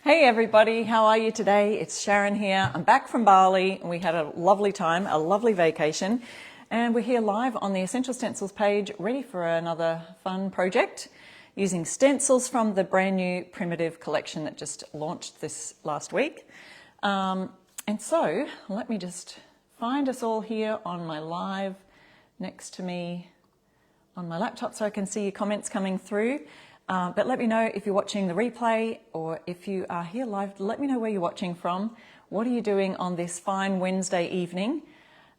Hey everybody, how are you today? It's Sharon here. I'm back from Bali and we had a lovely time, a lovely vacation, and we're here live on the Essential Stencils page, ready for another fun project using stencils from the brand new Primitive collection that just launched this last week. And so let me just find us all here on my live next to me on my laptop so I can see your comments coming through. But let me know if you're watching the replay or if you are here live, let me know where you're watching from. What are you doing on this fine Wednesday evening?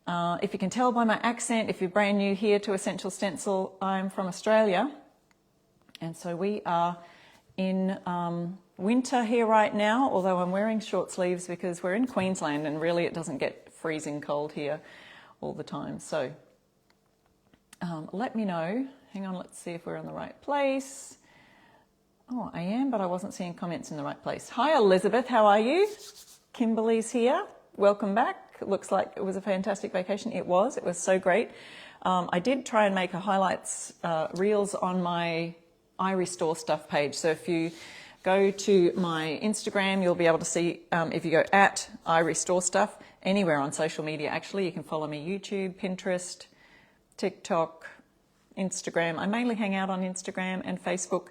If you can tell by my accent, if you're brand new here to Essential Stencil, I'm from Australia. And so we are in winter here right now, although I'm wearing short sleeves because we're in Queensland and really it doesn't get freezing cold here all the time. So let me know. Hang on, let's see if we're in the right place. Oh, I am, but I wasn't seeing comments in the right place. Hi, Elizabeth. How are you? Kimberly's here. Welcome back. It looks like it was a fantastic vacation. It was so great. I did try and make a highlights reels on my I Restore Stuff page. So if you go to my Instagram, you'll be able to see, if you go at I Restore Stuff, anywhere on social media, actually, you can follow me, YouTube, Pinterest, TikTok, Instagram. I mainly hang out on Instagram and Facebook.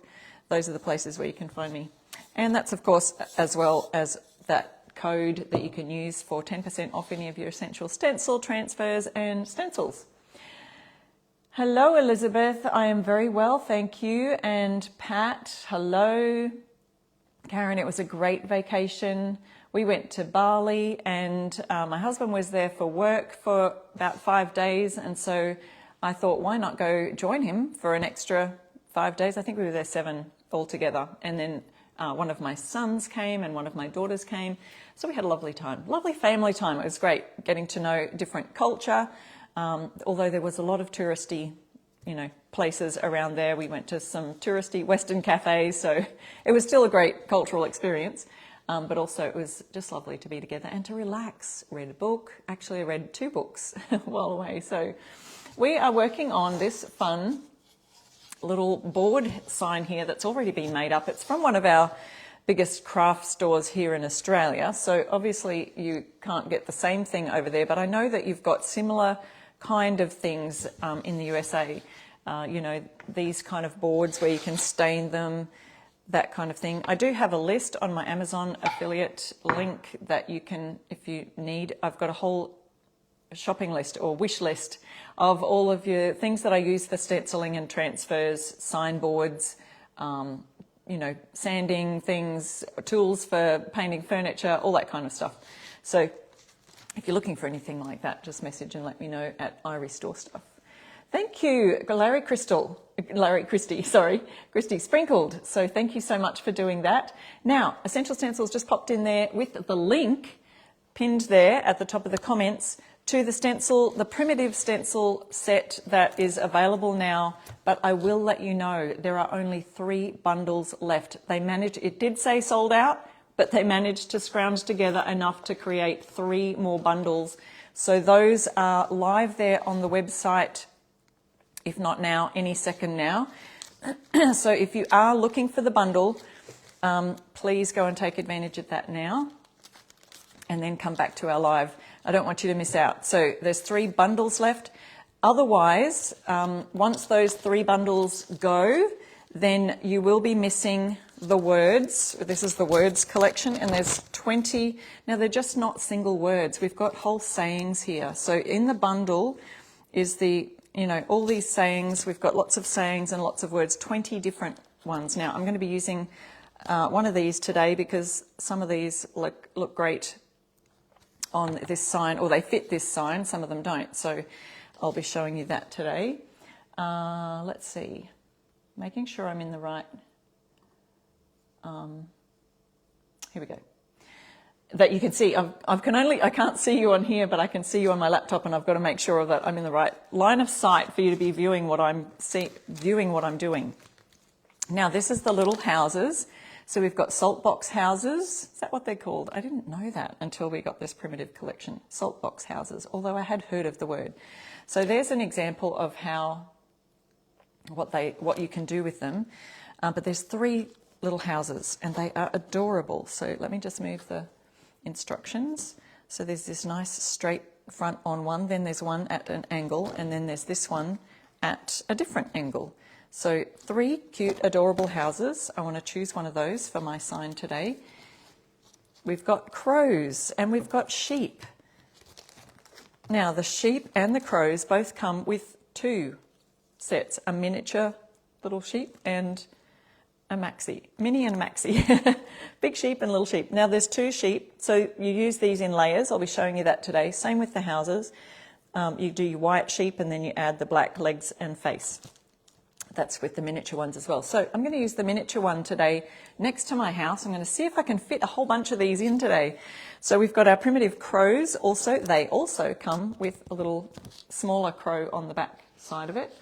Those are the places where you can find me. And that's, of course, as well as that code that you can use for 10% off any of your Essential Stencil transfers and stencils. Hello, Elizabeth. I am very well, thank you. And Pat, hello. Karen, it was a great vacation. We went to Bali and my husband was there for work for about 5 days. And so I thought, why not go join him for an extra 5 days? I think we were there 7 altogether. And then one of my sons came and one of my daughters came. So we had a lovely time, lovely family time. It was great getting to know different culture. Although there was a lot of touristy, places around there. We went to some touristy Western cafes. So it was still a great cultural experience. But also it was just lovely to be together and to relax. Read a book. Actually, I read 2 books while away. So we are working on this fun little board sign here that's already been made up. It's from one of our biggest craft stores here in Australia. So obviously you can't get the same thing over there, but I know that you've got similar kind of things in the USA. These kind of boards where you can stain them, that kind of thing. I do have a list on my Amazon affiliate link that you can, if you need. I've got a whole shopping list or wish list of all of your things that I use for stenciling and transfers, signboards, sanding things, tools for painting furniture, all that kind of stuff. So if you're looking for anything like that, just message and let me know at I Restore Stuff. Thank you, Christy Sprinkled. So thank you so much for doing that. Now, Essential Stencils just popped in there with the link pinned there at the top of the comments to the stencil, the Primitive stencil set that is available now, but I will let you know there are only 3 bundles left. It did say sold out, but they managed to scrounge together enough to create 3 more bundles. So those are live there on the website, if not now, any second now. So if you are looking for the bundle, please go and take advantage of that now and then come back to our live. I don't want you to miss out. So there's 3 bundles left. Otherwise, once those 3 bundles go, then you will be missing the words. This is the words collection, and there's 20. Now, they're just not single words. We've got whole sayings here. So in the bundle is all these sayings. We've got lots of sayings and lots of words, 20 different ones. Now, I'm going to be using one of these today because some of these look great on this sign, or they fit this sign, some of them don't. So I'll be showing you that today. Let's see, making sure I'm in the right, here we go. That you can see, I can't see you on here, but I can see you on my laptop, and I've got to make sure that I'm in the right line of sight for you to be viewing what I'm doing. Now, this is the little houses. So we've got salt box houses. Is that what they're called? I didn't know that until we got this Primitive collection. Salt box houses, although I had heard of the word. So there's an example of what you can do with them. But there's 3 little houses, and they are adorable. So let me just move the instructions. So there's this nice straight front on one, then there's one at an angle, and then there's this one at a different angle. So 3 cute, adorable houses. I want to choose one of those for my sign today. We've got crows and we've got sheep. Now the sheep and the crows both come with 2 sets, a miniature little sheep and a maxi, mini and maxi, big sheep and little sheep. Now there's 2 sheep, so you use these in layers. I'll be showing you that today. Same with the houses. You do your white sheep and then you add the black legs and face. That's with the miniature ones as well. So I'm going to use the miniature one today next to my house. I'm going to see if I can fit a whole bunch of these in today. So we've got our primitive crows also. They also come with a little smaller crow on the back side of it.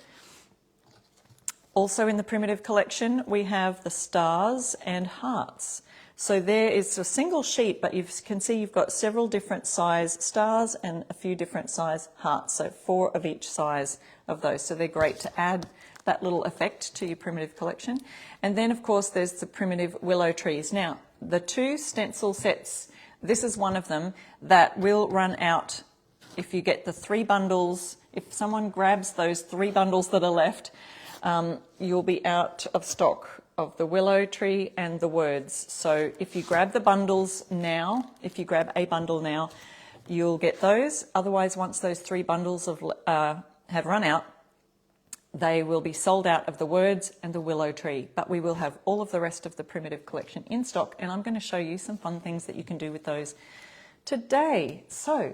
Also in the primitive collection, we have the stars and hearts. So there is a single sheet, but you can see you've got several different size stars and a few different size hearts. So 4 of each size of those. So they're great to add that little effect to your primitive collection. And then of course there's the primitive willow trees. Now the 2 stencil sets, this is one of them that will run out if you get the 3 bundles. If someone grabs those 3 bundles that are left, you'll be out of stock of the willow tree and the words. So if you grab the bundles now, if you grab a bundle now, you'll get those. Otherwise, once those 3 bundles have run out, they will be sold out of the words and the willow tree, but we will have all of the rest of the primitive collection in stock, and I'm going to show you some fun things that you can do with those today. So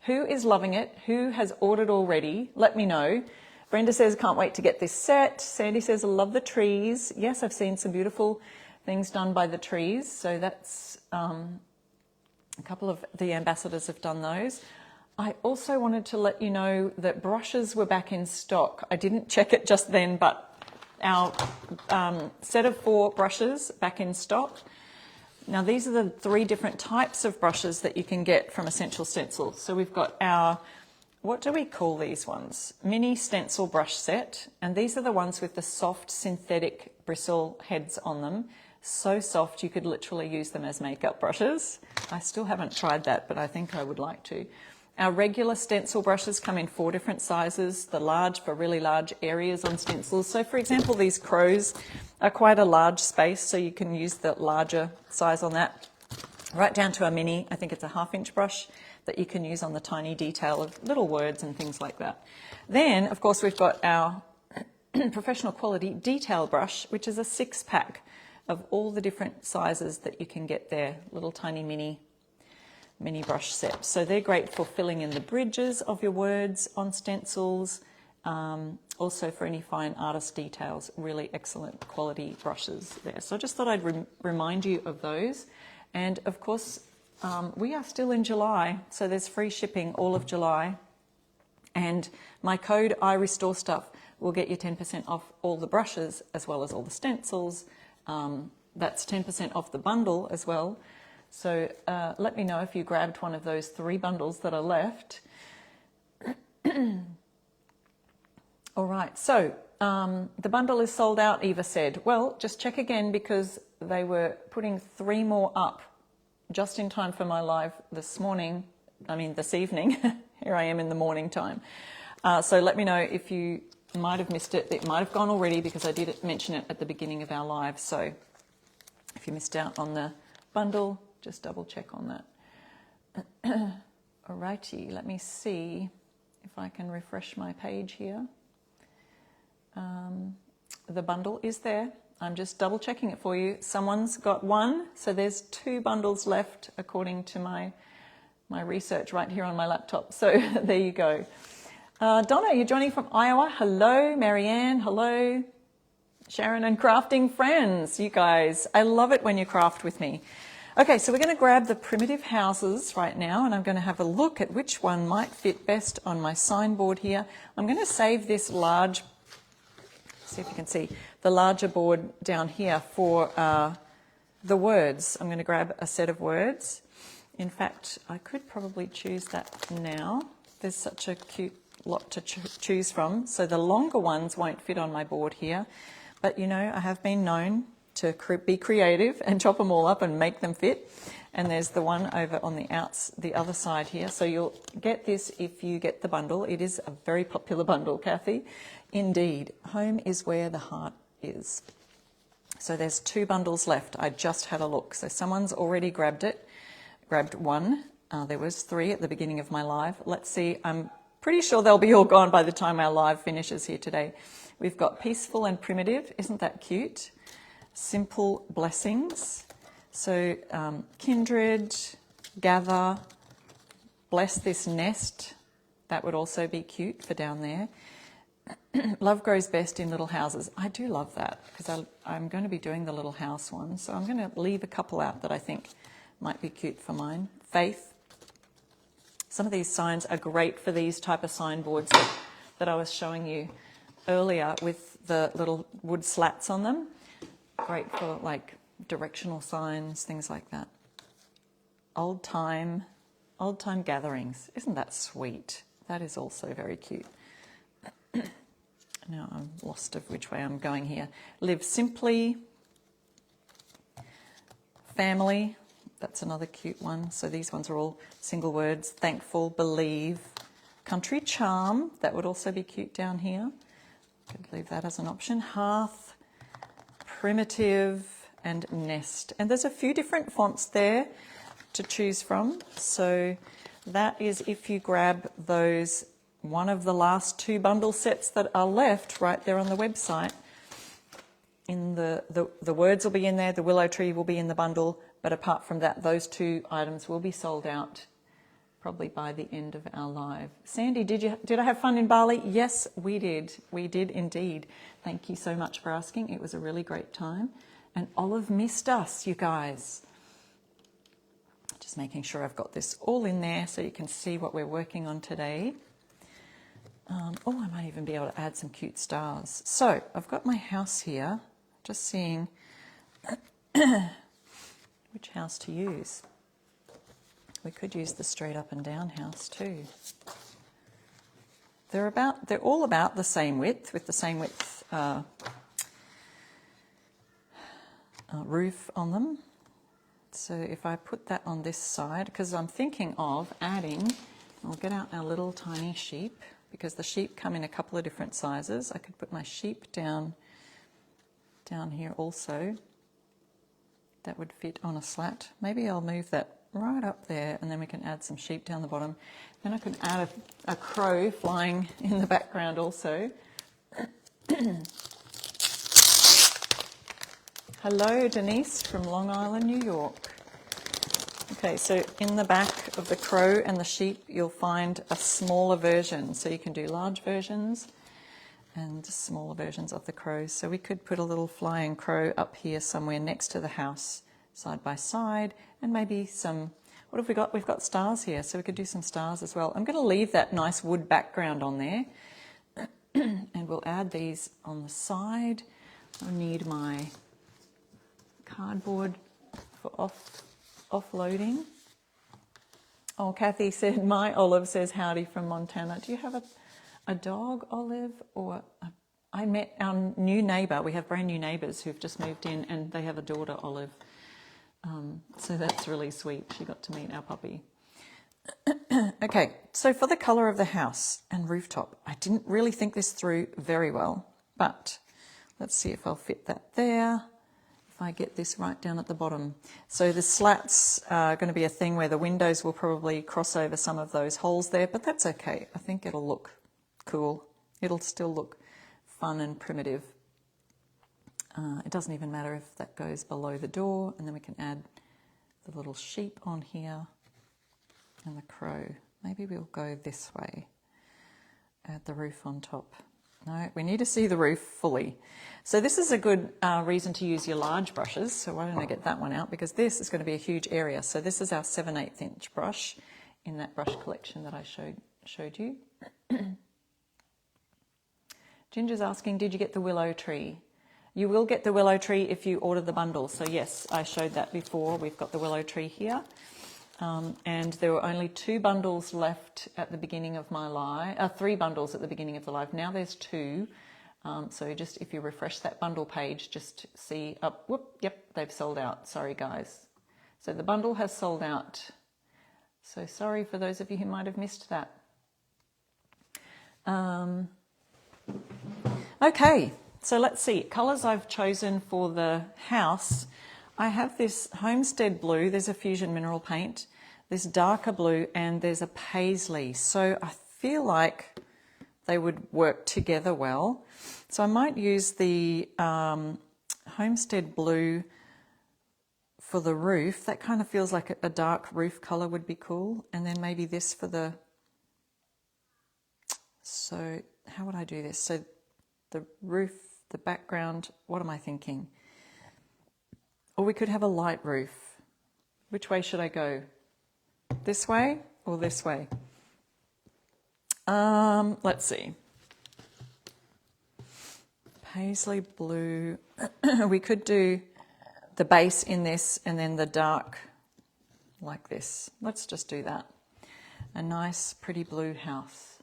who is loving it? Who has ordered already? Let me know. Brenda says, can't wait to get this set. Sandy says, I love the trees. Yes, I've seen some beautiful things done by the trees. So that's a couple of the ambassadors have done those. I also wanted to let you know that brushes were back in stock. I didn't check it just then, but our set of 4 brushes back in stock. Now these are the 3 different types of brushes that you can get from Essential Stencils. So we've got our, what do we call these ones? Mini stencil brush set. And these are the ones with the soft synthetic bristle heads on them. So soft you could literally use them as makeup brushes. I still haven't tried that, but I think I would like to. Our regular stencil brushes come in 4 different sizes, the large for really large areas on stencils. So for example, these crows are quite a large space, so you can use the larger size on that. Right down to a mini, I think it's a 1/2 inch brush that you can use on the tiny detail of little words and things like that. Then, of course, we've got our professional quality detail brush, which is a 6-pack of all the different sizes that you can get there, little tiny mini brush set. So they're great for filling in the bridges of your words on stencils, also for any fine artist details, really excellent quality brushes there. So I just thought I'd remind you of those. And of course, we are still in July, so there's free shipping all of July. And my code I Restore Stuff will get you 10% off all the brushes as well as all the stencils. That's 10% off the bundle as well. So let me know if you grabbed one of those 3 bundles that are left. All right, so the bundle is sold out, Eva said. Well, just check again because they were putting 3 more up just in time for my live this evening. Here I am in the morning time. So let me know if you might have missed it. It might have gone already because I did mention it at the beginning of our live. So if you missed out on the bundle, just double check on that. Alrighty, let me see if I can refresh my page here. The bundle is there. I'm just double checking it for you. Someone's got 1, so there's 2 bundles left according to my research right here on my laptop. So there you go. Donna, you're joining from Iowa. Hello, Marianne. Hello, Sharon and crafting friends. You guys, I love it when you craft with me. Okay, so we're going to grab the primitive houses right now, and I'm going to have a look at which one might fit best on my signboard here. I'm going to save this large, see if you can see, the larger board down here for the words. I'm going to grab a set of words. In fact, I could probably choose that now. There's such a cute lot to choose from. So the longer ones won't fit on my board here. But, you know, I have been known to be creative and chop them all up and make them fit. And there's the one over on the other side here. So you'll get this if you get the bundle. It is a very popular bundle, Kathy. Indeed, home is where the heart is. So there's 2 bundles left. I just had a look. So someone's already grabbed one. There was 3 at the beginning of my live. Let's see. I'm pretty sure they'll be all gone by the time our live finishes here today. We've got Peaceful and Primitive. Isn't that cute? Simple Blessings. So Kindred, Gather, Bless This Nest. That would also be cute for down there. Love Grows Best in Little Houses. I do love that because I'm going to be doing the little house one. So I'm going to leave a couple out that I think might be cute for mine. Faith. Some of these signs are great for these type of signboards that I was showing you earlier with the little wood slats on them. Great for like directional signs, things like that. Old time gatherings. Isn't that sweet? That is also very cute. Now I'm lost of which way I'm going here. Live Simply. Family. That's another cute one. So these ones are all single words. Thankful, Believe. Country Charm. That would also be cute down here. Could leave that as an option. Hearth, Primitive, and Nest. And there's a few different fonts there to choose from. So that is if you grab those, one of the last 2 bundle sets that are left right there on the website. In the words will be in there, the willow tree will be in the bundle, but apart from that, those 2 items will be sold out probably by the end of our live. Sandy, did I have fun in Bali? Yes, we did. We did indeed. Thank you so much for asking. It was a really great time. And Olive missed us, you guys. Just making sure I've got this all in there so you can see what we're working on today. I might even be able to add some cute stars. So I've got my house here, just seeing which house to use. We could use the straight up and down house too. They're all about the same width, with the same width roof on them. So if I put that on this side, because I'm thinking of adding, I'll get out our little tiny sheep, because the sheep come in a couple of different sizes. I could put my sheep down here also. That would fit on a slat. Maybe I'll move that right up there, and then we can add some sheep down the bottom. Then I can add a crow flying in the background also. Hello, Denise from Long Island, New York. Okay, so in the back of the crow and the sheep, you'll find a smaller version. So you can do large versions and smaller versions of the crows. So we could put a little flying crow up here somewhere next to the house, side by side, and maybe some, what have we got? We've got stars here, so we could do some stars as well. I'm going to leave that nice wood background on there, and we'll add these on the side. I need my cardboard for offloading. Oh, Kathy said, my Olive says howdy from Montana. Do you have a dog, Olive? Or I met our new neighbour. We have brand new neighbours who've just moved in, and they have a daughter, Olive. So that's really sweet. She got to meet our puppy. Okay, so for the colour of the house and rooftop, I didn't really think this through very well, but let's see if I'll fit that there. If I get this right down at the bottom. So the slats are going to be a thing where the windows will probably cross over some of those holes there, but that's okay. I think it'll look cool. It'll still look fun and primitive. It doesn't even matter if that goes below the door, and then we can add the little sheep on here and the crow. Maybe we'll go this way. Add the roof on top. No, we need to see the roof fully. So this is a good reason to use your large brushes. So why don't I get that one out? Because this is going to be a huge area. So this is our 7/8 inch brush in that brush collection that I showed you. Ginger's asking, did you get the willow tree? You will get the willow tree if you order the bundle. So yes, I showed that before. We've got the willow tree here. And there were only 2 bundles left at the beginning of my live, 3 bundles at the beginning of the live. Now there's 2. So just if you refresh that bundle page, just see up, whoop, yep, they've sold out. Sorry guys. So the bundle has sold out. So sorry for those of you who might have missed that. Okay, so let's see. Colours I've chosen for the house. I have this Homestead blue, there's a fusion mineral paint, this darker blue, and there's a paisley. So I feel like they would work together well. So I might use the Homestead blue for the roof. That kind of feels like a dark roof colour would be cool. And then maybe this for the... So how would I do this? So the roof, the background, what am I thinking? Or we could have a light roof. Which way should I go? This way or this way? Let's see. Paisley blue. We could do the base in this and then the dark like this. Let's just do that. A nice pretty blue house.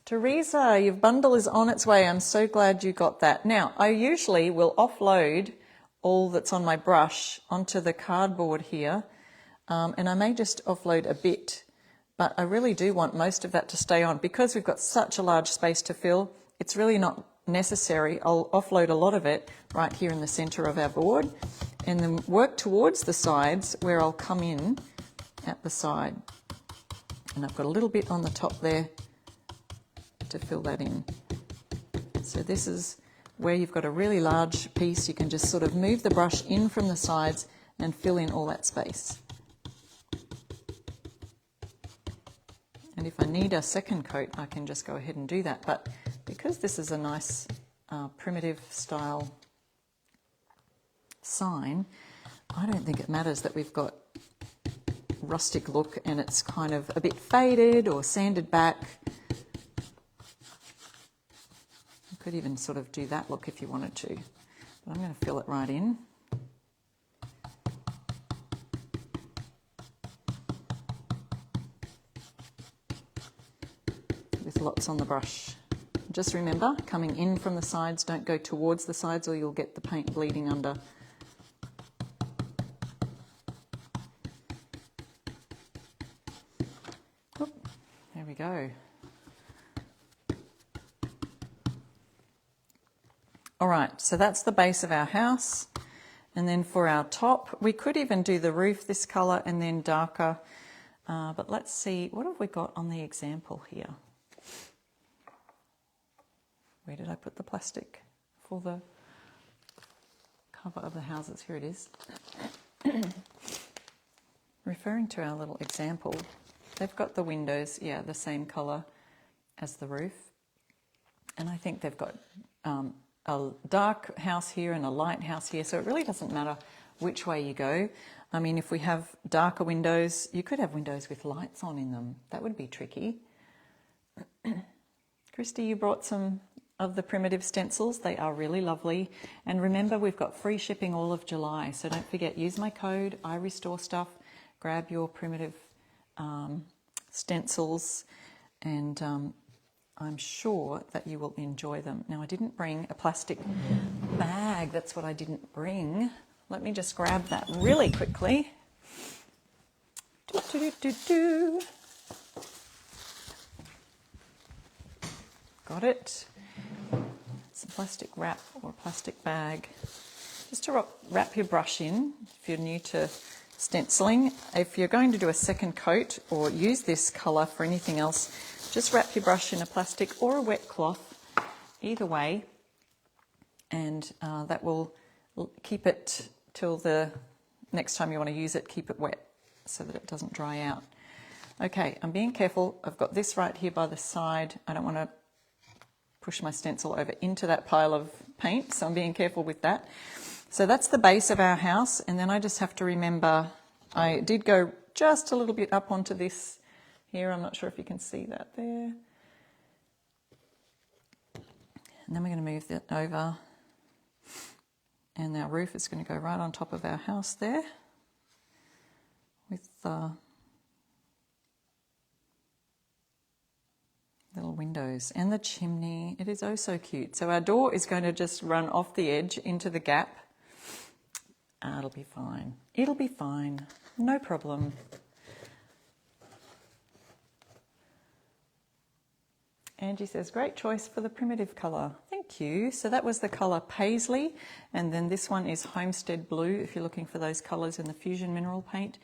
Teresa, your bundle is on its way. I'm so glad you got that. Now, I usually will offload all that's on my brush onto the cardboard here, and I may just offload a bit, but I really do want most of that to stay on. Because we've got such a large space to fill, it's really not necessary. I'll offload a lot of it right here in the center of our board and then work towards the sides where I'll come in at the side. And I've got a little bit on the top there to fill that in. So this is where you've got a really large piece. You can just sort of move the brush in from the sides and fill in all that space. And if I need a second coat, I can just go ahead and do that. But because this is a nice primitive style sign, I don't think it matters that we've got rustic look and it's kind of a bit faded or sanded back. You could even sort of do that look if you wanted to. But I'm going to fill it right in. With lots on the brush. Just remember, coming in from the sides, don't go towards the sides or you'll get the paint bleeding under. Oop, there we go. All right, so that's the base of our house. And then for our top, we could even do the roof this colour and then darker. But let's see, what have we got on the example here? Where did I put the plastic for the cover of the houses? Here it is. Referring to our little example, they've got the windows, yeah, the same colour as the roof. And I think they've got a dark house here and a light house here, so it really doesn't matter which way you go. I mean, if we have darker windows, you could have windows with lights on in them. That would be tricky. Christy, you brought some of the primitive stencils. They are really lovely. And remember, we've got free shipping all of July. So don't forget, use my code, I restore stuff, grab your primitive stencils, and I'm sure that you will enjoy them. Now, I didn't bring a plastic bag. That's what I didn't bring. Let me just grab that really quickly. Got it. Some plastic wrap or plastic bag. Just to wrap your brush in if you're new to stenciling. If you're going to do a second coat or use this colour for anything else, just wrap your brush in a plastic or a wet cloth, either way, and that will keep it till the next time you want to use it, keep it wet so that it doesn't dry out. Okay, I'm being careful. I've got this right here by the side. I don't want to push my stencil over into that pile of paint, so I'm being careful with that. So that's the base of our house, and then I just have to remember, I did go just a little bit up onto this here. I'm not sure if you can see that there. And then we're going to move that over, and our roof is going to go right on top of our house there with Little windows and the chimney. It is oh so cute. So our door is going to just run off the edge into the gap. It'll be fine. It'll be fine. No problem. Angie says, great choice for the primitive colour. Thank you. So that was the colour Paisley, and then this one is Homestead Blue. If you're looking for those colours in the Fusion Mineral Paint,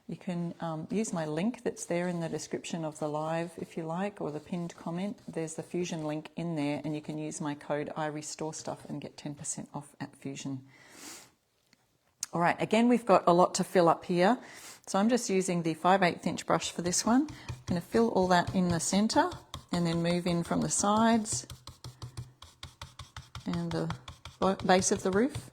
you can use my link that's there in the description of the live if you like, or the pinned comment. There's the Fusion link in there, and you can use my code IRestoreStuff and get 10% off at Fusion. All right, again, we've got a lot to fill up here. So I'm just using the 5/8 inch brush for this one. I'm going to fill all that in the centre and then move in from the sides and the base of the roof.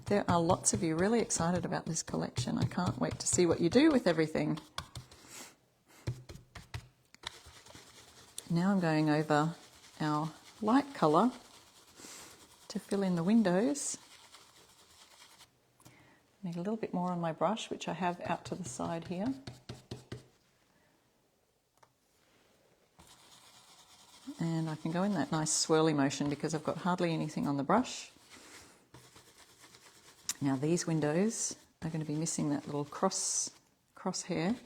There are lots of you really excited about this collection. I can't wait to see what you do with everything. Now I'm going over our light colour to fill in the windows. Need a little bit more on my brush, which I have out to the side here. And I can go in that nice swirly motion because I've got hardly anything on the brush. Now these windows are going to be missing that little crosshair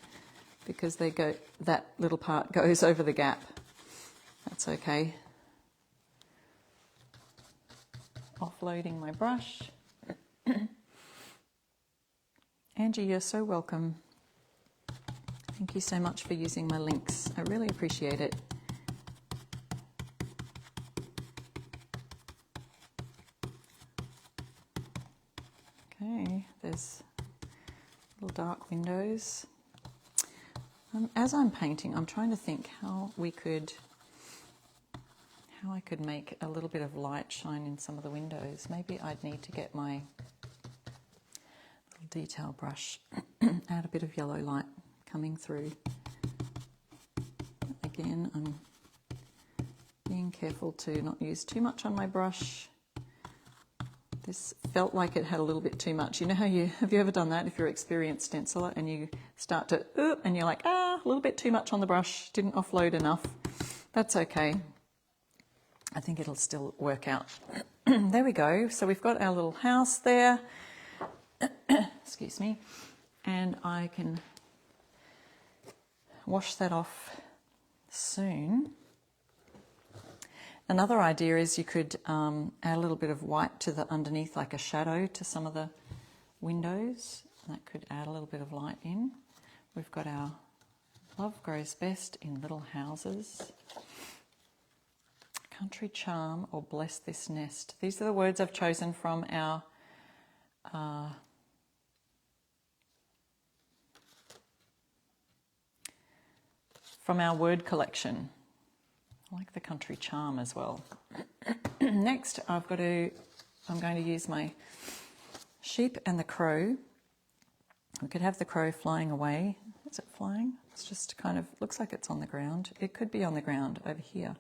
because that little part goes over the gap. That's okay. Offloading my brush. Angie, you're so welcome. Thank you so much for using my links. I really appreciate it. Okay, there's little dark windows. As I'm painting, I'm trying to think how I could make a little bit of light shine in some of the windows. Maybe I'd need to get my little detail brush, add a bit of yellow light coming through. Again, I'm being careful to not use too much on my brush. This felt like it had a little bit too much. You know how have you ever done that if you're an experienced stenciler and you start to, and you're like, a little bit too much on the brush, didn't offload enough. That's okay. I think it'll still work out. There we go. So we've got our little house there. Excuse me. And I can wash that off soon. Another idea is you could add a little bit of white to the underneath, like a shadow to some of the windows. That could add a little bit of light in. We've got our Love Grows Best in Little Houses, Country Charm, or Bless This Nest. These are the words I've chosen from our word collection. I like the Country Charm as well. Next, I'm going to use my sheep and the crow. We could have the crow flying away. Is it flying? It's just kind of, looks like it's on the ground. It could be on the ground over here.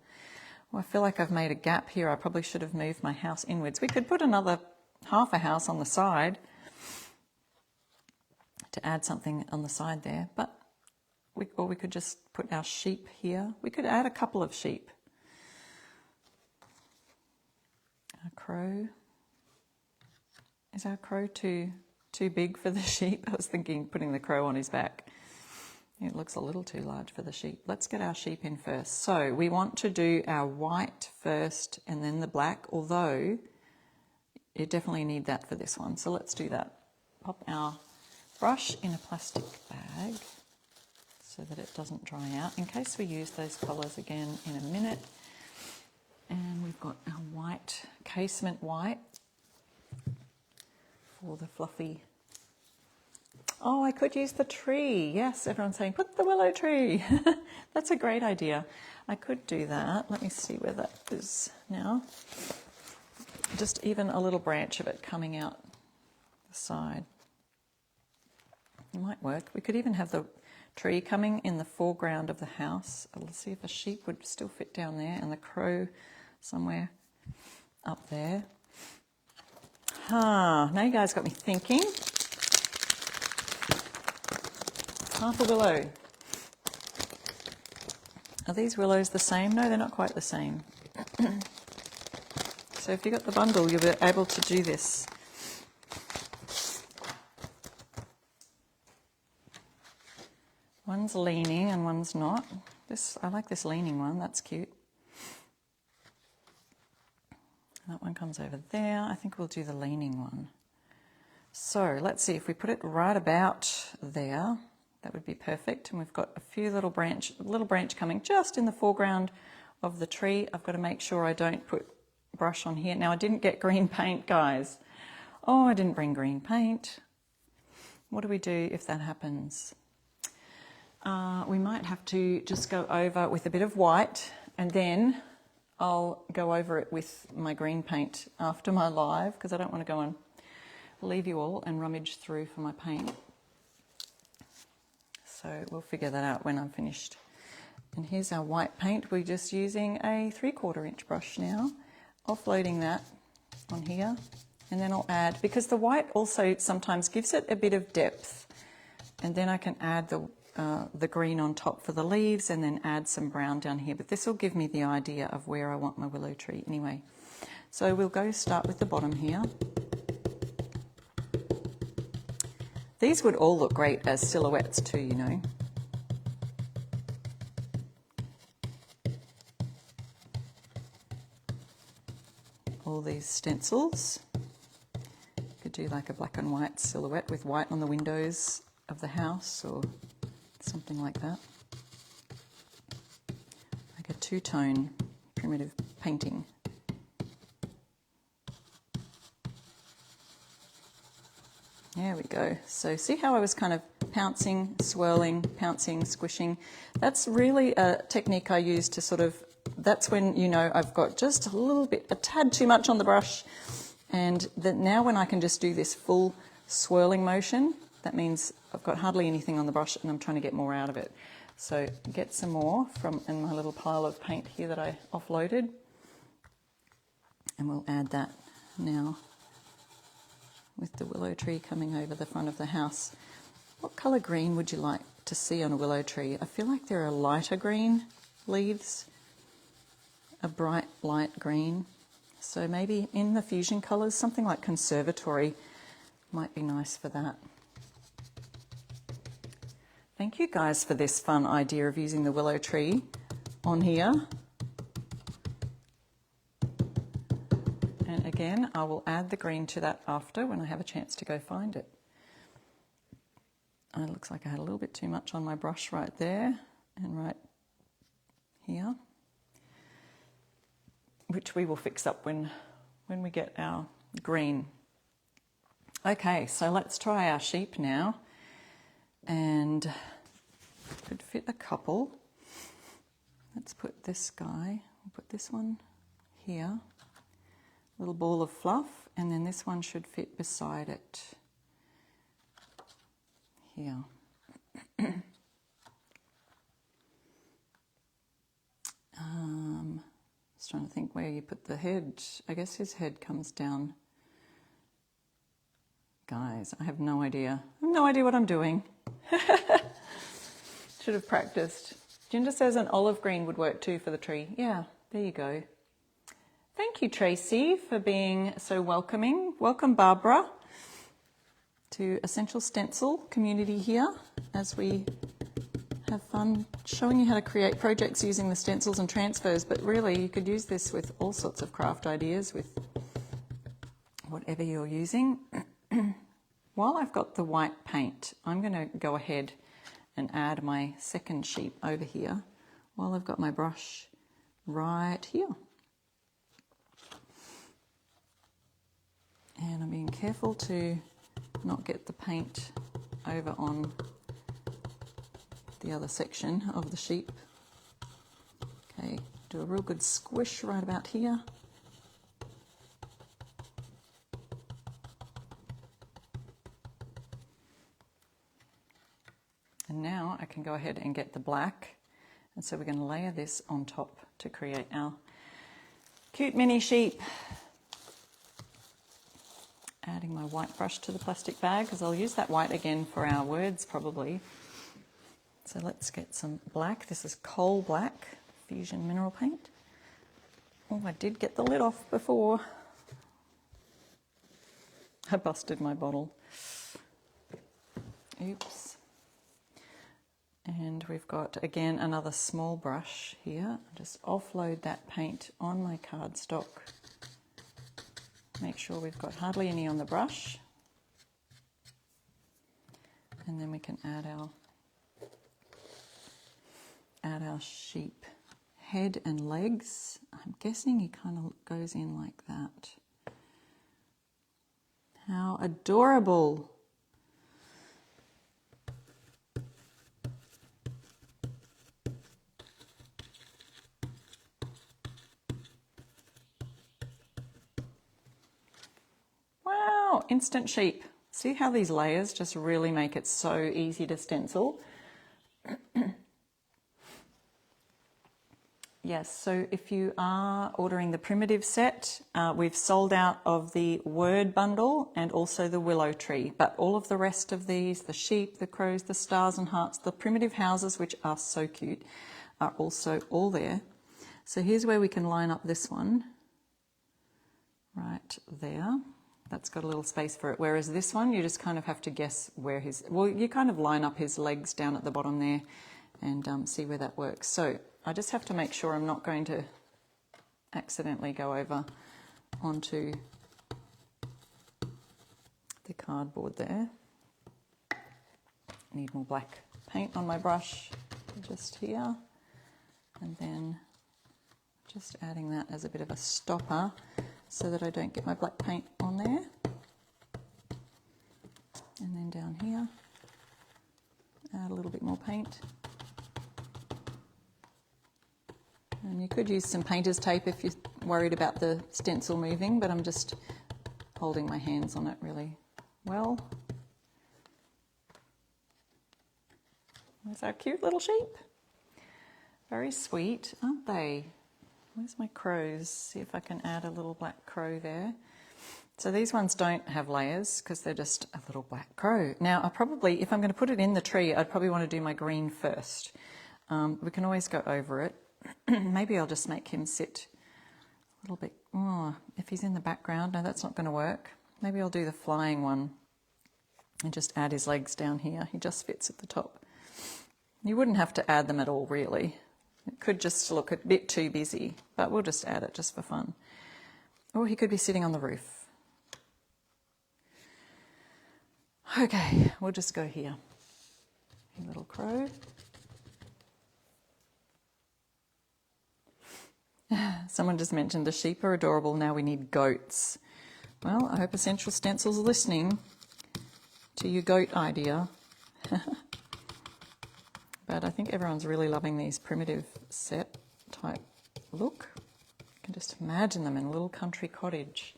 Well, I feel like I've made a gap here. I probably should have moved my house inwards. We could put another half a house on the side to add something on the side there, but or we could just put our sheep here. We could add a couple of sheep. A crow. Is our crow too big for the sheep? I was thinking putting the crow on his back. It looks a little too large for the sheep. Let's get our sheep in first. So we want to do our white first and then the black, although you definitely need that for this one. So let's do that. Pop our brush in a plastic bag so that it doesn't dry out, in case we use those colours again in a minute. And we've got our white, casement white, for the fluffy. Oh, I could use the tree. Yes, everyone's saying, put the willow tree. That's a great idea. I could do that. Let me see where that is now. Just even a little branch of it coming out the side. It might work. We could even have the tree coming in the foreground of the house. Let's see if a sheep would still fit down there and the crow somewhere up there. Now you guys got me thinking. half a willow. Are these willows the same? No, they're not quite the same. So if you got the bundle, you'll be able to do this. One's leaning and one's not. I like this leaning one, that's cute. That one comes over there. I think we'll do the leaning one. So let's see, if we put it right about there, that would be perfect. And we've got a few little branch coming just in the foreground of the tree. I've got to make sure I don't put brush on here. Now I didn't get green paint, guys. Oh, I didn't bring green paint. What do we do if that happens? We might have to just go over with a bit of white, and then I'll go over it with my green paint after my live, because I don't want to go and leave you all and rummage through for my paint. So we'll figure that out when I'm finished. And here's our white paint. We're just using a 3/4 inch brush now, offloading that on here. And then I'll add, because the white also sometimes gives it a bit of depth, and then I can add the green on top for the leaves, and then add some brown down here. But this will give me the idea of where I want my willow tree anyway. So we'll start with the bottom here. These would all look great as silhouettes too, you know. All these stencils. Could do like a black and white silhouette with white on the windows of the house or something like that. Like a two-tone primitive painting. There we go. So see how I was kind of pouncing, swirling, pouncing, squishing? That's really a technique I use to sort of, that's when you know I've got just a tad too much on the brush, and that now when I can just do this full swirling motion, that means I've got hardly anything on the brush and I'm trying to get more out of it. So get some more from in my little pile of paint here that I offloaded, and we'll add that now with the willow tree coming over the front of the house. What colour green would you like to see on a willow tree? I feel like there are lighter green leaves, a bright light green. So maybe in the fusion colours, something like conservatory might be nice for that. Thank you guys for this fun idea of using the willow tree on here. And again, I will add the green to that after when I have a chance to go find it. It looks like I had a little bit too much on my brush right there and right here, which we will fix up when we get our green. Okay, so let's try our sheep now. And could fit a couple. Let's put this guy, we'll put this one here, little ball of fluff, and then this one should fit beside it here. Just trying to think where you put the head. I guess his head comes down. Guys, I have no idea. I have no idea what I'm doing. Should have practiced. Ginger says an olive green would work too for the tree. Yeah, there you go. Thank you, Tracy, for being so welcoming. Welcome, Barbara, to Essential Stencil community here as we have fun showing you how to create projects using the stencils and transfers. But really, you could use this with all sorts of craft ideas with whatever you're using. While I've got the white paint, I'm going to go ahead and add my second sheep over here while I've got my brush right here. And I'm being careful to not get the paint over on the other section of the sheep. Okay, do a real good squish right about here. And now I can go ahead and get the black. And so we're going to layer this on top to create our cute mini sheep. Adding my white brush to the plastic bag, because I'll use that white again for our words probably. So let's get some black. This is coal black, fusion mineral paint. Oh, I did get the lid off before. I busted my bottle. Oops. And we've got, again, another small brush here. Just offload that paint on my cardstock. Make sure we've got hardly any on the brush. And then we can add our sheep head and legs. I'm guessing he kind of goes in like that. How adorable. Wow, instant sheep. See how these layers just really make it so easy to stencil? Yes, so if you are ordering the primitive set, we've sold out of the word bundle and also the willow tree, but all of the rest of these, the sheep, the crows, the stars and hearts, the primitive houses, which are so cute, are also all there. So here's where we can line up this one, right there. That's got a little space for it, whereas this one, you just kind of have to guess where you kind of line up his legs down at the bottom there and see where that works. So I just have to make sure I'm not going to accidentally go over onto the cardboard there. Need more black paint on my brush just here, and then just adding that as a bit of a stopper so that I don't get my black paint on there. And then down here, add a little bit more paint. And you could use some painter's tape if you're worried about the stencil moving, but I'm just holding my hands on it really well. There's our cute little sheep. Very sweet, aren't they? Where's my crows? See if I can add a little black crow there. So these ones don't have layers because they're just a little black crow. Now I probably, if I'm going to put it in the tree, I'd probably want to do my green first. We can always go over it. Maybe I'll just make him sit a little bit. Oh, if he's in the background, no, that's not going to work. Maybe I'll do the flying one and just add his legs down here. He just fits at the top. You wouldn't have to add them at all, really. It could just look a bit too busy, but we'll just add it just for fun. Or he could be sitting on the roof. Okay, we'll just go here. A little crow. Someone just mentioned the sheep are adorable, now we need goats. Well, I hope Essential Stencils are listening to your goat idea. But I think everyone's really loving these primitive set type look. You can just imagine them in a little country cottage.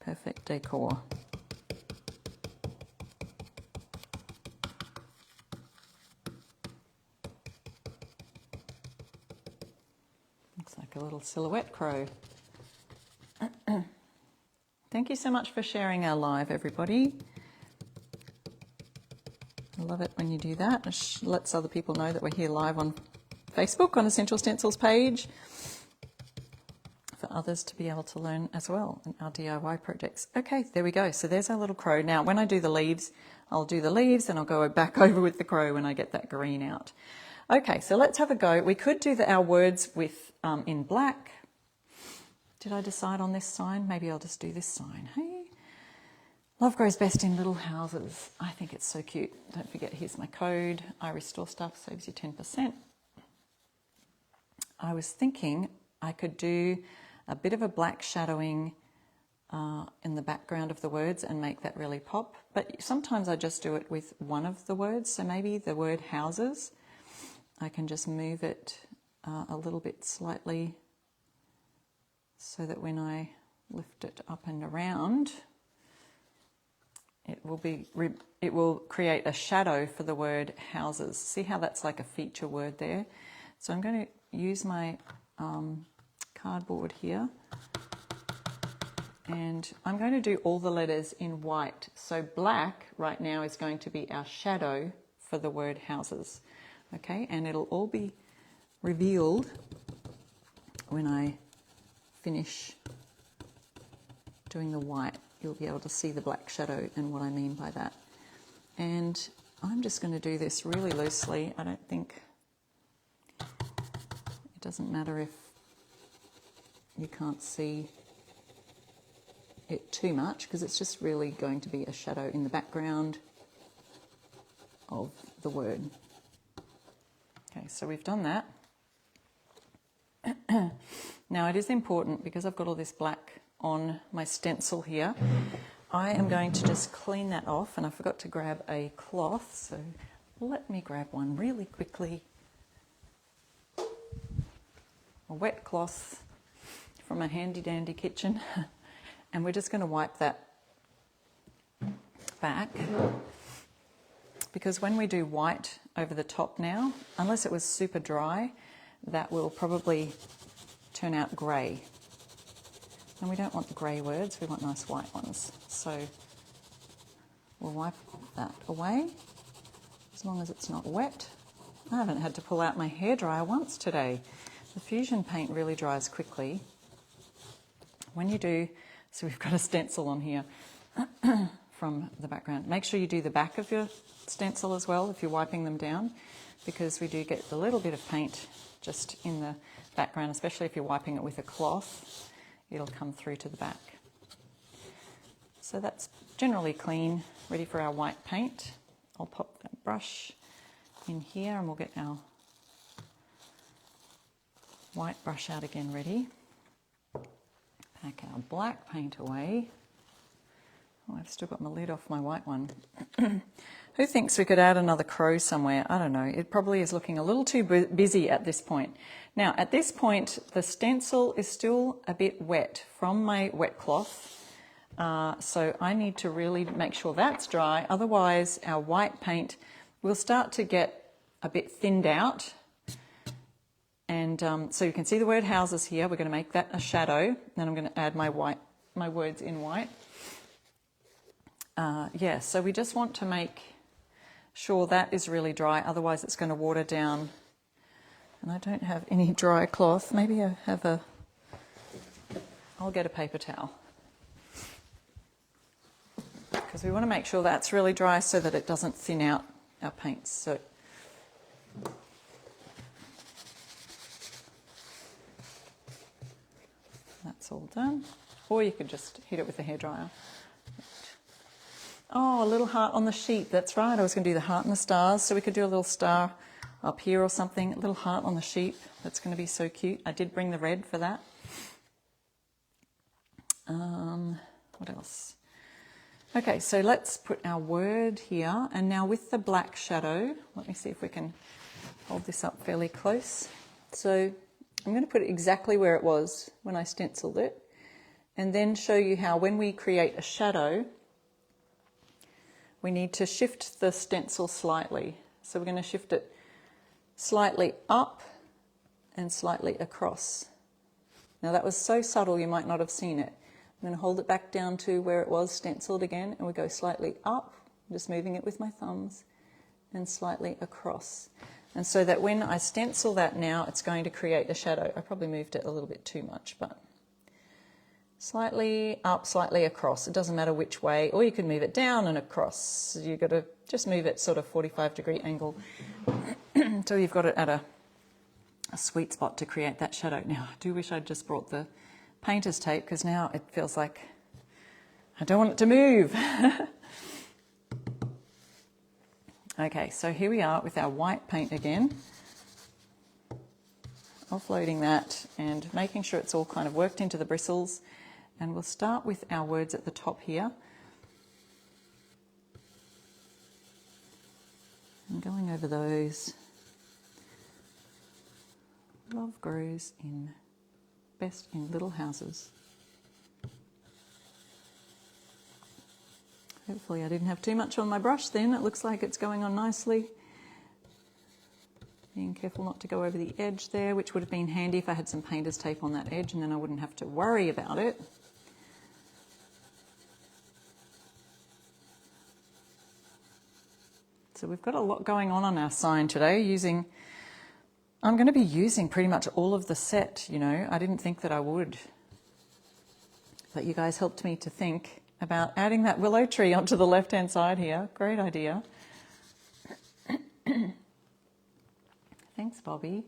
Perfect decor. Looks like a little silhouette crow. Thank you so much for sharing our live, everybody. I love it when you do that. It lets other people know that we're here live on Facebook, on Essential Stencils page, for others to be able to learn as well in our DIY projects. Okay, there we go. So there's our little crow. Now, when I do the leaves, I'll do the leaves and I'll go back over with the crow when I get that green out. Okay, so let's have a go. We could do our words with in black. Did I decide on this sign? Maybe I'll just do this sign. Hey. Love grows best in little houses. I think it's so cute. Don't forget, here's my code. I restore stuff, saves you 10%. I was thinking I could do a bit of a black shadowing in the background of the words and make that really pop. But sometimes I just do it with one of the words. So maybe the word houses, I can just move it a little bit slightly so that when I lift it up and around, it will create a shadow for the word houses. See how that's like a feature word there? So I'm going to use my cardboard here And I'm going to do all the letters in white. So black right now is going to be our shadow for the word houses. Okay, and it'll all be revealed when I finish doing the white. You'll be able to see the black shadow and what I mean by that. And I'm just going to do this really loosely. I don't think it doesn't matter if you can't see it too much, because it's just really going to be a shadow in the background of the word. Okay, so we've done that. Now it is important, because I've got all this black on my stencil here, I am going to just clean that off, and I forgot to grab a cloth, so let me grab one really quickly. A wet cloth from a handy dandy kitchen. And we're just going to wipe that back, because when we do white over the top now, unless it was super dry, that will probably turn out grey. And we don't want the grey words, we want nice white ones. So we'll wipe that away, as long as it's not wet. I haven't had to pull out my hairdryer once today. The fusion paint really dries quickly. When you do, so we've got a stencil on here from the background. Make sure you do the back of your stencil as well if you're wiping them down, because we do get a little bit of paint just in the background, especially if you're wiping it with a cloth. It'll come through to the back. So that's generally clean, ready for our white paint. I'll pop that brush in here and we'll get our white brush out again ready. Pack our black paint away. Oh, I've still got my lid off my white one. Who thinks we could add another crow somewhere? I don't know. It probably is looking a little too busy at this point. Now, at this point, the stencil is still a bit wet from my wet cloth. So I need to really make sure that's dry. Otherwise, our white paint will start to get a bit thinned out. And so you can see the word houses here. We're going to make that a shadow. Then I'm going to add my words in white. Yeah, so we just want to make sure that is really dry. Otherwise, it's going to water down. And I don't have any dry cloth. Maybe I have I'll get a paper towel. Because we want to make sure that's really dry so that it doesn't thin out our paints. So that's all done. Or you could just hit it with a hairdryer. Oh, a little heart on the sheet. That's right. I was going to do the heart and the stars. So we could do a little star up here or something. A little heart on the sheet. That's going to be so cute. I did bring the red for that. What else? Okay, so let's put our word here. And now with the black shadow, let me see if we can hold this up fairly close. So I'm going to put it exactly where it was when I stenciled it, and then show you how when we create a shadow, we need to shift the stencil slightly. So we're going to shift it slightly up and slightly across. Now that was so subtle you might not have seen it. I'm going to hold it back down to where it was stenciled again, and we go slightly up, just moving it with my thumbs, and slightly across. And so that when I stencil that now, it's going to create a shadow. I probably moved it a little bit too much, but slightly up, slightly across. It doesn't matter which way, or you can move it down and across. You've got to just move it sort of 45-degree angle until you've got it at a sweet spot to create that shadow. Now, I do wish I'd just brought the painter's tape, because now it feels like I don't want it to move. Okay, so here we are with our white paint again. Offloading that and making sure it's all kind of worked into the bristles. And we'll start with our words at the top here. And going over those. Love grows best in little houses. Hopefully I didn't have too much on my brush then. It looks like it's going on nicely. Being careful not to go over the edge there, which would have been handy if I had some painter's tape on that edge, and then I wouldn't have to worry about it. So we've got a lot going on our sign today I'm going to be using pretty much all of the set, you know. I didn't think that I would. But you guys helped me to think about adding that willow tree onto the left-hand side here. Great idea. Thanks, Bobby.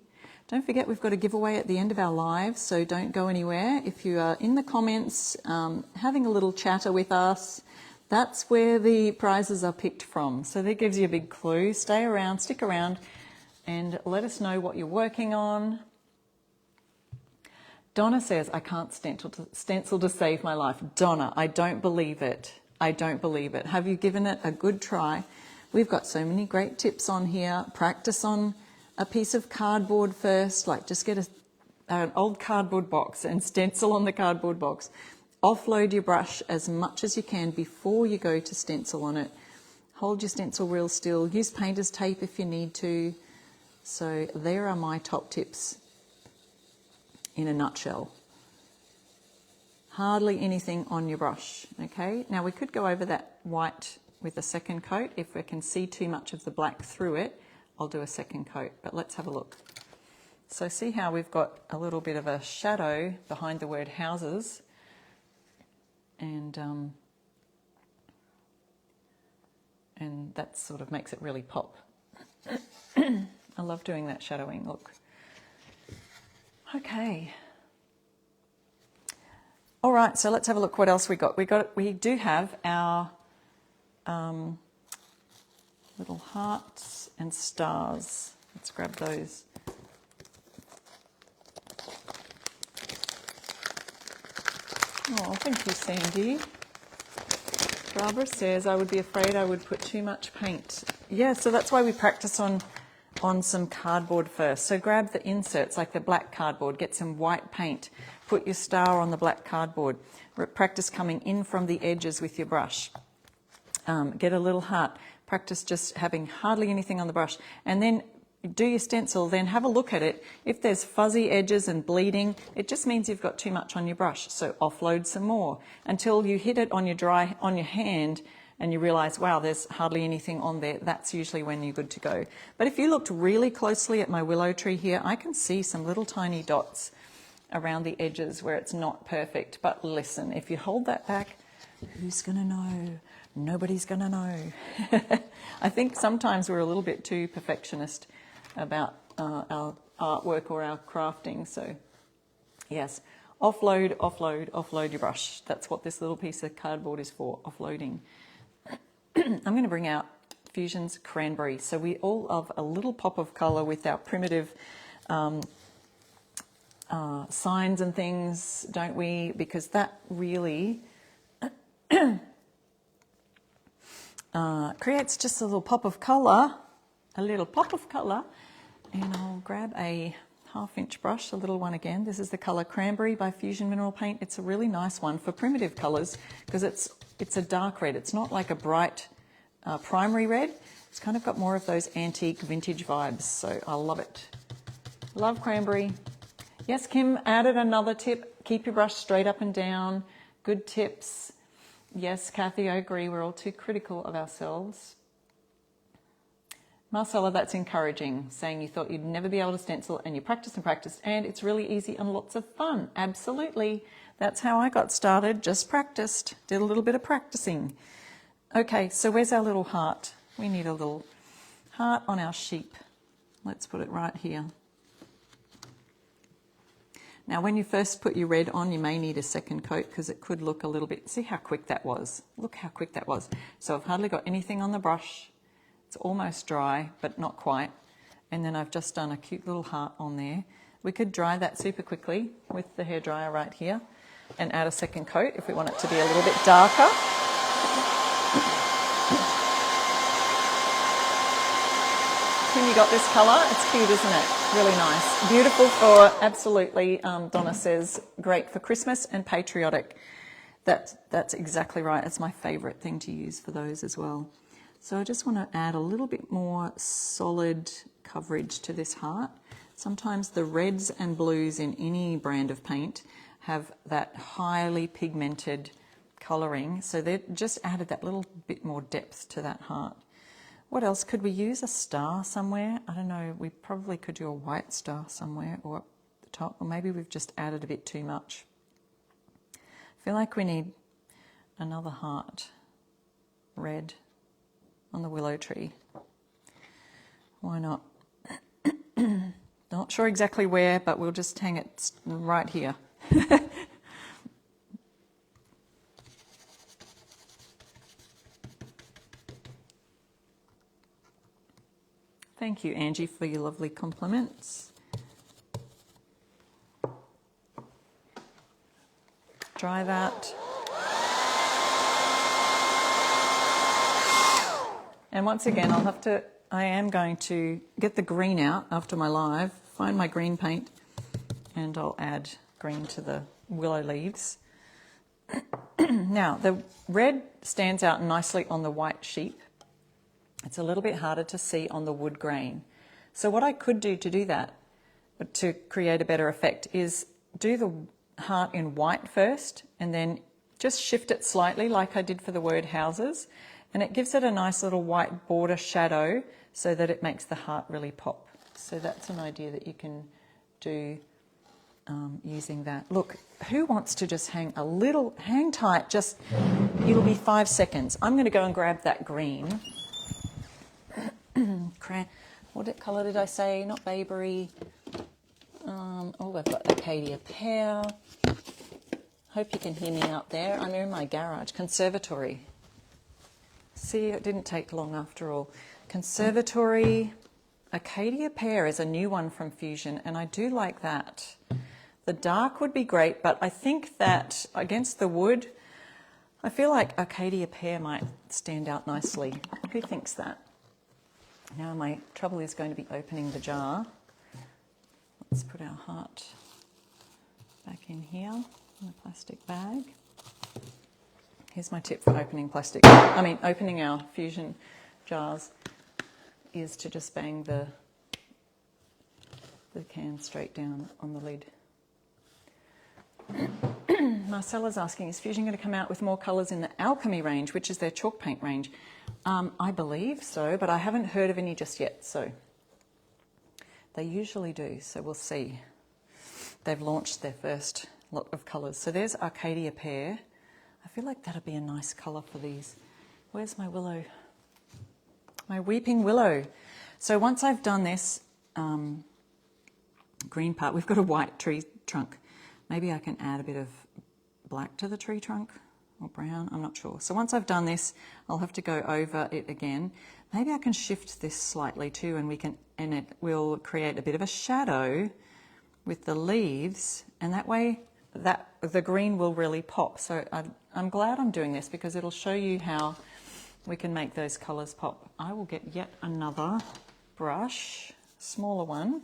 Don't forget we've got a giveaway at the end of our live, so don't go anywhere. If you are in the comments having a little chatter with us, that's where the prizes are picked from. So that gives you a big clue. Stay around, stick around, and let us know what you're working on. Donna says, I can't stencil to save my life. Donna, I don't believe it. I don't believe it. Have you given it a good try? We've got so many great tips on here. Practice on a piece of cardboard first, like just get an old cardboard box and stencil on the cardboard box. Offload your brush as much as you can before you go to stencil on it. Hold your stencil real still. Use painter's tape if you need to. So there are my top tips in a nutshell. Hardly anything on your brush, okay? Now we could go over that white with a second coat. If we can see too much of the black through it, I'll do a second coat, but let's have a look. So see how we've got a little bit of a shadow behind the word houses, and that sort of makes it really pop. I love doing that shadowing look. Okay. All right, so let's have a look what else we got. We do have our little hearts and stars. Let's grab those. Oh, thank you, Sandy. Barbara says, I would be afraid I would put too much paint. Yeah, so that's why we practice on some cardboard first. So grab the inserts, like the black cardboard, get some white paint, put your star on the black cardboard. Practice coming in from the edges with your brush. Get a little heart. Practice just having hardly anything on the brush. And then do your stencil, then have a look at it. If there's fuzzy edges and bleeding, it just means you've got too much on your brush. So offload some more until you hit it on your hand and you realize, wow, there's hardly anything on there. That's usually when you're good to go. But if you looked really closely at my willow tree here, I can see some little tiny dots around the edges where it's not perfect. But listen, if you hold that back, who's gonna know? Nobody's gonna know. I think sometimes we're a little bit too perfectionist about our artwork or our crafting. So yes, offload, offload, offload your brush. That's what this little piece of cardboard is for, offloading. I'm going to bring out Fusion's Cranberry. So we all love a little pop of colour with our primitive signs and things, don't we? Because that really creates just a little pop of colour, And I'll grab a 1/2-inch brush, a little one again. This is the colour Cranberry by Fusion Mineral Paint. It's a really nice one for primitive colours because it's a dark red. It's not like a bright primary red. It's kind of got more of those antique vintage vibes, so I love it. Love Cranberry. Yes, Kim added another tip. Keep your brush straight up and down. Good tips. Yes, Kathy, I agree. We're all too critical of ourselves. Marcella, that's encouraging, saying you thought you'd never be able to stencil and you practiced and practiced and it's really easy and lots of fun. Absolutely. That's how I got started, just practiced, did a little bit of practicing. Okay, so where's our little heart? We need a little heart on our sheep. Let's put it right here. Now when you first put your red on, you may need a second coat because it could look a little bit, see how quick that was? Look how quick that was. So I've hardly got anything on the brush. It's almost dry, but not quite. And then I've just done a cute little heart on there. We could dry that super quickly with the hairdryer right here and add a second coat if we want it to be a little bit darker. Kim, you got this colour? It's cute, isn't it? Really nice. Beautiful for, absolutely, Donna says, great for Christmas and patriotic. That's exactly right. It's my favourite thing to use for those as well. So I just want to add a little bit more solid coverage to this heart. Sometimes the reds and blues in any brand of paint have that highly pigmented colouring, so they just added that little bit more depth to that heart. What else could we use? A star somewhere? I don't know. We probably could do a white star somewhere or up the top, or maybe we've just added a bit too much. I feel like we need another heart red on the willow tree. Why not? Not sure exactly where, but we'll just hang it right here. Thank you, Angie, for your lovely compliments. Dry that. And once again, I am going to get the green out after my live, find my green paint, and I'll add green to the willow leaves. Now, the red stands out nicely on the white sheep. It's a little bit harder to see on the wood grain. So what I could do to do that, to create a better effect, is do the heart in white first and then just shift it slightly like I did for the word houses, and it gives it a nice little white border shadow so that it makes the heart really pop. So that's an idea that you can do using that. Look, who wants to just hang tight, just, it'll be 5 seconds. I'm going to go and grab that green. What colour did I say? Not Bayberry. Oh, I've got Acacia Pear. Hope you can hear me out there. I'm in my garage. Conservatory. See, it didn't take long after all. Conservatory. Acacia Pear is a new one from Fusion, and I do like that. The dark would be great, but I think that against the wood, I feel like Acacia Pear might stand out nicely. Who thinks that? Now my trouble is going to be opening the jar. Let's put our heart back in here in the plastic bag. Here's my tip for opening opening our Fusion jars, is to just bang the can straight down on the lid. Marcella's asking, is Fusion going to come out with more colours in the Alchemy range, which is their chalk paint range? I believe so, but I haven't heard of any just yet, so they usually do, so we'll see. They've launched their first lot of colours. So there's Arcadia Pear. I feel like that'd be a nice colour for these. Where's my willow? My weeping willow. So once I've done this green part, we've got a white tree trunk. Maybe I can add a bit of black to the tree trunk, or brown, I'm not sure. So once I've done this, I'll have to go over it again. Maybe I can shift this slightly too, and it will create a bit of a shadow with the leaves, and that way the green will really pop. So I'm glad I'm doing this, because it'll show you how we can make those colours pop. I will get yet another brush, smaller one.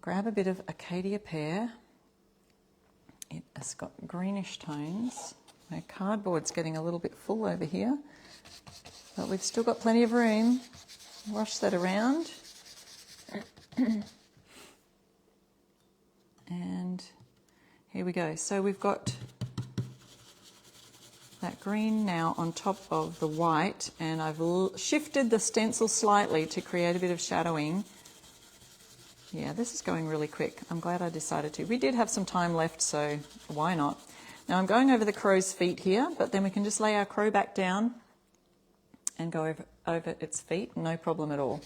Grab a bit of Acacia Pear. It has got greenish tones. My cardboard's getting a little bit full over here, but we've still got plenty of room. Wash that around. And here we go. So we've got that green now on top of the white, and I've shifted the stencil slightly to create a bit of shadowing. Yeah, this is going really quick. I'm glad I decided to. We did have some time left, so why not? Now I'm going over the crow's feet here, but then we can just lay our crow back down and go over its feet, no problem at all.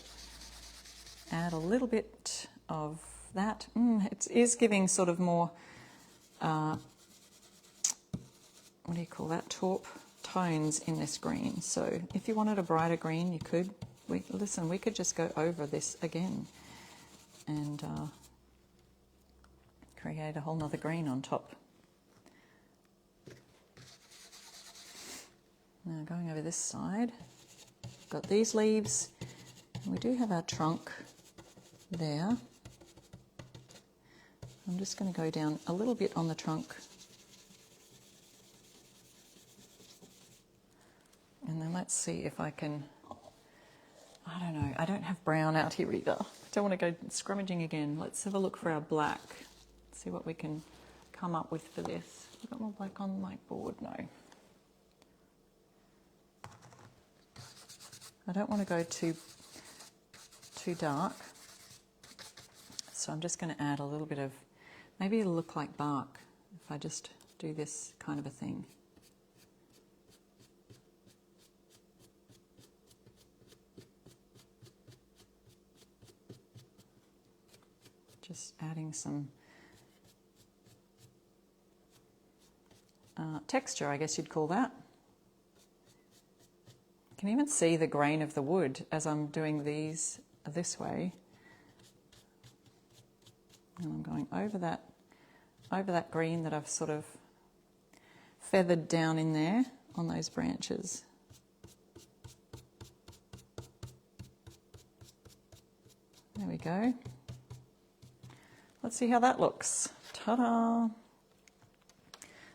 Add a little bit of that. It is giving sort of more, what do you call that, taupe tones in this green. So if you wanted a brighter green, you could. We could just go over this again and create a whole nother green on top. Now going over this side, got these leaves, and we do have our trunk there. I'm just going to go down a little bit on the trunk, and then let's see if I can, I don't know, I don't have brown out here either. I don't want to go scrummaging again. Let's have a look for our black, see what we can come up with for this. We've got more black on my board, no. I don't want to go too dark. So I'm just going to add a little bit of, maybe it'll look like bark if I just do this kind of a thing. Just adding some texture, I guess you'd call that. You can even see the grain of the wood as I'm doing these this way. And I'm going over that green that I've sort of feathered down in there on those branches. There we go. Let's see how that looks. Ta-da!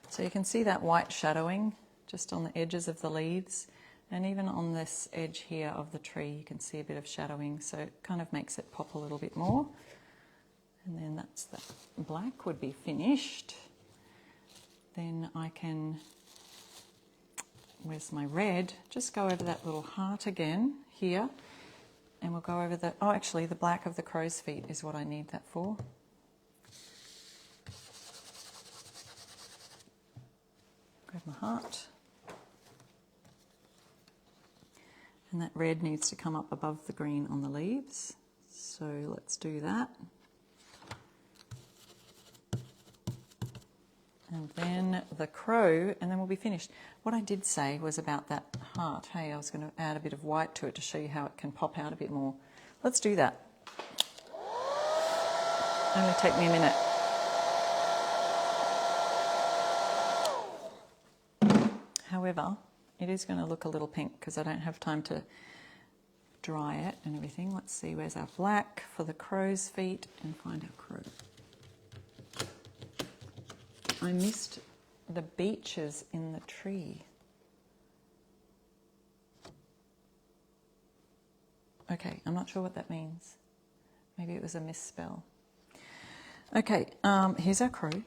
So you can see that white shadowing just on the edges of the leaves, and even on this edge here of the tree you can see a bit of shadowing, so it kind of makes it pop a little bit more. And then that's the black would be finished. Then I can, where's my red? Just go over that little heart again here, and we'll go over the, oh actually the black of the crow's feet is what I need that for. Grab my heart. And that red needs to come up above the green on the leaves. So let's do that. And then the crow, and then we'll be finished. What I did say was about that heart. Hey, I was going to add a bit of white to it to show you how it can pop out a bit more. Let's do that. Only take me a minute. However, it is going to look a little pink because I don't have time to dry it and everything. Let's see, where's our black for the crow's feet, and find our crow. I missed the beeches in the tree. Okay, I'm not sure what that means. Maybe it was a misspell. Okay, here's our crow.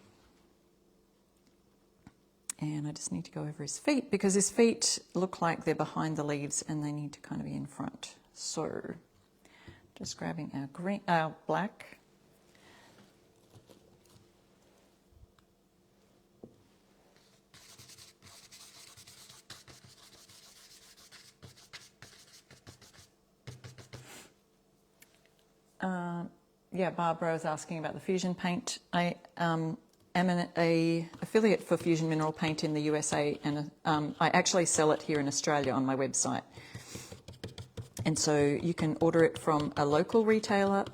And I just need to go over his feet because his feet look like they're behind the leaves and they need to kind of be in front. So just grabbing our green, our black. Yeah, Barbara was asking about the Fusion paint. I am an affiliate for Fusion Mineral Paint in the USA, and I actually sell it here in Australia on my website. And so you can order it from a local retailer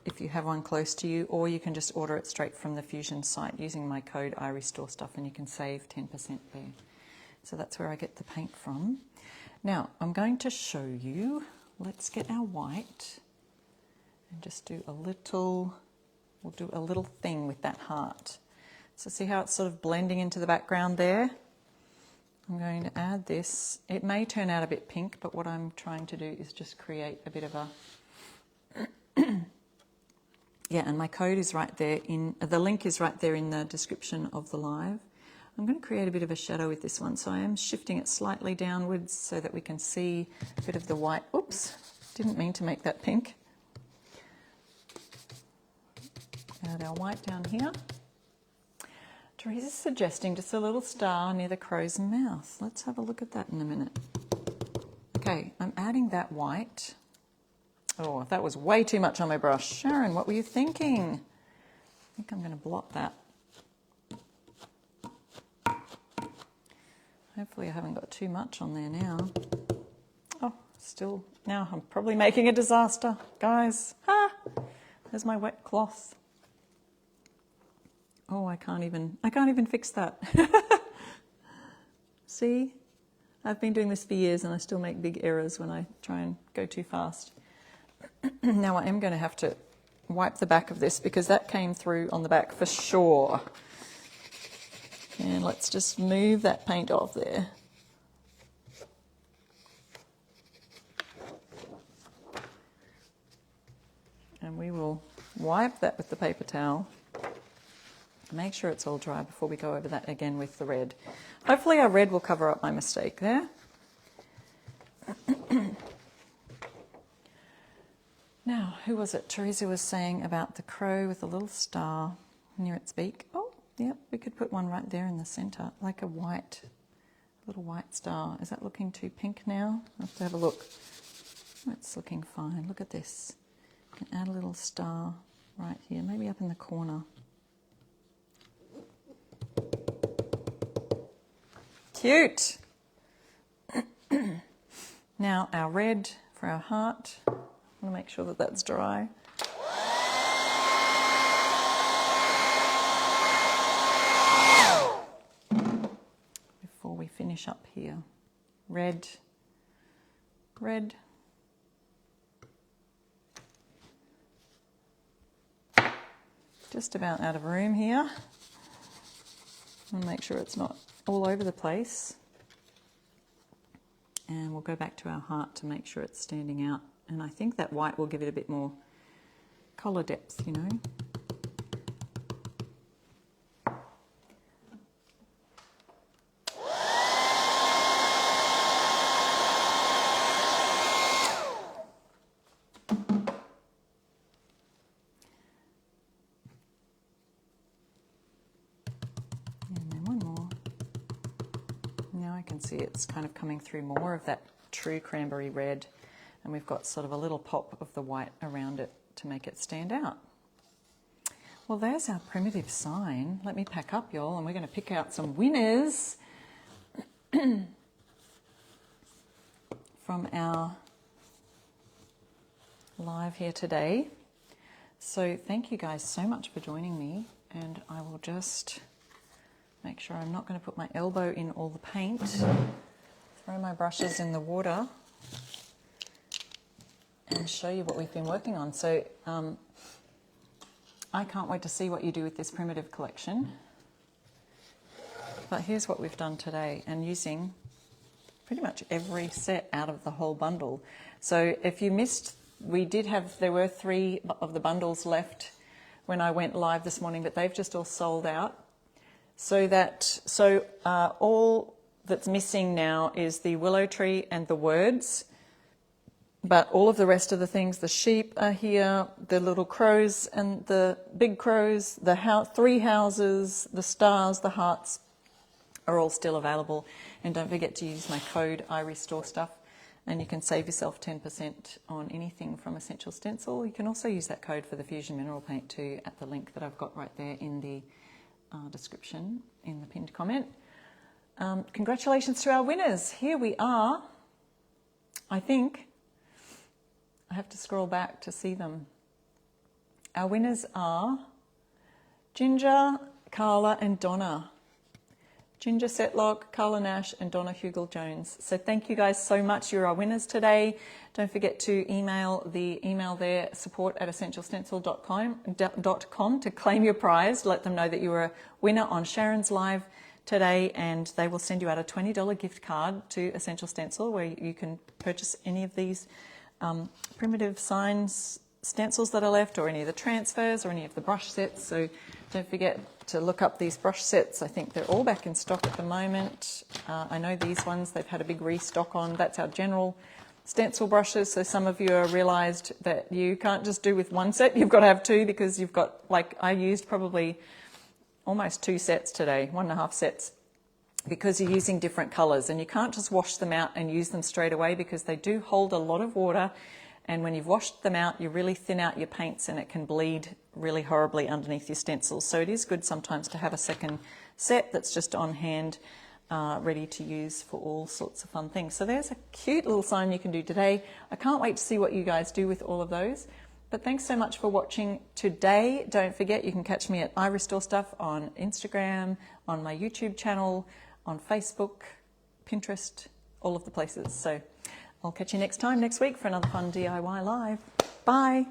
if you have one close to you, or you can just order it straight from the Fusion site using my code IRESTORESTUFF, and you can save 10% there. So that's where I get the paint from. Now I'm going to show you, let's get our white and just do a little, we'll do a little thing with that heart. So see how it's sort of blending into the background there? I'm going to add this. It may turn out a bit pink, but what I'm trying to do is just create a bit of a... Yeah, and my code is right there, the link is right there in the description of the live. I'm going to create a bit of a shadow with this one, so I am shifting it slightly downwards so that we can see a bit of the white. Oops, didn't mean to make that pink. Add our white down here. Teresa's suggesting just a little star near the crow's mouth. Let's have a look at that in a minute. Okay, I'm adding that white. Oh, that was way too much on my brush. Sharon, what were you thinking? I think I'm going to blot that. Hopefully I haven't got too much on there now. Oh, still, now I'm probably making a disaster. Guys, there's my wet cloth. Oh, I can't even fix that. See? I've been doing this for years and I still make big errors when I try and go too fast. Now I am going to have to wipe the back of this because that came through on the back for sure. And let's just move that paint off there. And we will wipe that with the paper towel. Make sure it's all dry before we go over that again with the red. Hopefully our red will cover up my mistake there. who was it? Teresa was saying about the crow with a little star near its beak. Oh, yep, we could put one right there in the centre, like a little white star. Is that looking too pink now? I have to have a look. It's looking fine. Look at this. You can add a little star right here, maybe up in the corner. Cute. Now our red for our heart. I want to make sure that that's dry. Before we finish up here. Red, red. Just about out of room here. And make sure it's not all over the place. And we'll go back to our heart to make sure it's standing out. And I think that white will give it a bit more colour depth, you know. See it's kind of coming through more of that true cranberry red, and we've got sort of a little pop of the white around it to make it stand out. Well, there's our primitive sign. Let me pack up, y'all, and we're going to pick out some winners from our live here today. So thank you guys so much for joining me, and I will just make sure I'm not going to put my elbow in all the paint. Throw my brushes in the water and show you what we've been working on. So I can't wait to see what you do with this primitive collection. But here's what we've done today, and using pretty much every set out of the whole bundle. So if you missed, there were 3 of the bundles left when I went live this morning, but they've just all sold out. So all that's missing now is the willow tree and the words, but all of the rest of the things, the sheep are here, the little crows and the big crows, the 3 houses, the stars, the hearts are all still available. And don't forget to use my code iRestoreStuff, and you can save yourself 10% on anything from Essential Stencil. You can also use that code for the Fusion Mineral Paint too at the link that I've got right there in the description in the pinned comment. Congratulations to our winners. Here we are. I think I have to scroll back to see them. Our winners are Ginger, Carla and Donna. Ginger Setlock, Carla Nash and Donna Hugel-Jones. So thank you guys so much. You're our winners today. Don't forget to email the email there, support@essentialstencil.com to claim your prize. Let them know that you were a winner on Sharon's live today, and they will send you out a $20 gift card to Essential Stencil where you can purchase any of these primitive signs stencils that are left, or any of the transfers, or any of the brush sets. So don't forget to look up these brush sets. I think they're all back in stock at the moment. I know these ones they've had a big restock on. That's our general stencil brushes. So some of you have realised that you can't just do with one set. You've got to have 2, because you've got, like, I used probably almost 2 sets today, 1.5 sets, because you're using different colours, and you can't just wash them out and use them straight away, because they do hold a lot of water. And when you've washed them out, you really thin out your paints, and it can bleed really horribly underneath your stencils. So it is good sometimes to have a second set that's just on hand, ready to use for all sorts of fun things. So there's a cute little sign you can do today. I can't wait to see what you guys do with all of those. But thanks so much for watching today. Don't forget, you can catch me at iRestoreStuff on Instagram, on my YouTube channel, on Facebook, Pinterest, all of the places. So I'll catch you next time, next week, for another fun DIY live. Bye.